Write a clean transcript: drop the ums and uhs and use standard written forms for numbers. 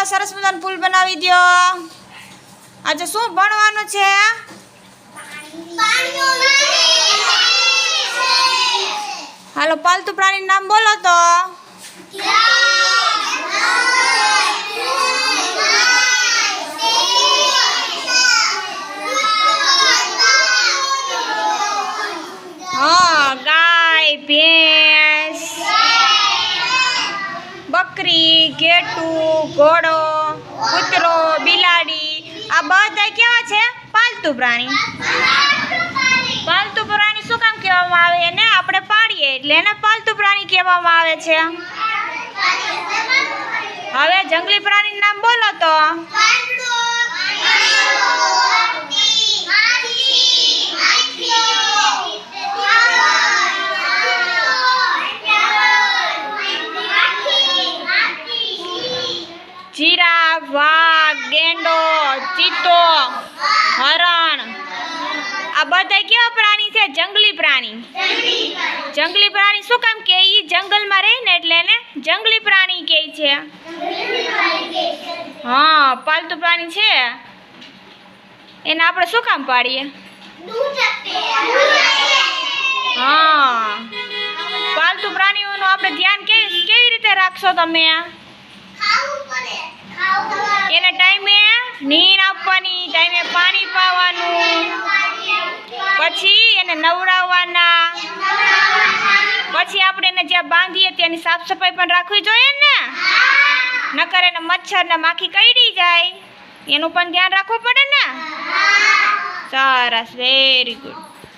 ચાલો સરસ મજાનું પુલ બનાવી દો। આજે શું ભણવાનું છે? હાલો પાલતુ પ્રાણી નામ બોલો તો। हाँ, गाय, भैंस, बकरी, गेटू, घोड़ो, कूतरो, बिलाड़ी आ बधा केवा छे? पालतू प्राणी। पालतू प्राणी શું કામ કહેવામાં આવે એને? આપણે પાળીએ એટલે એને પાલતુ પ્રાણી કહેવામાં આવે છે। હવે જંગલી પ્રાણી નામ બોલો તો। જીરાફ, વાઘ, ગેંડો, ચિત્તો, હરણ આ બધા કેવા પ્રાણી છે? જંગલી પ્રાણી। જંગલી પ્રાણી શું કામ કે? ઈ જંગલમાં રહે ને એટલે એને જંગલી પ્રાણી કહે છે। હા, પાલતુ પ્રાણી છે એને આપણે શું કામ પાડીએ? હા, પાલતુ પ્રાણીઓનું આપણે ધ્યાન કેવી રીતે રાખશો તમે? એને ટાઈમે નીર આપવાની, ટાઈમે પાણી પાવાનું, પછી એને નવડાવવાના, પછી આપણે એને જ્યાં બાંધીએ ત્યાંની સાફ સફાઈ પણ રાખવી જોઈએ ને, નકર એને મચ્છર ને માખી કરડી જાય એનું પણ ધ્યાન રાખવું પડે ને। સરસ, વેરી ગુડ।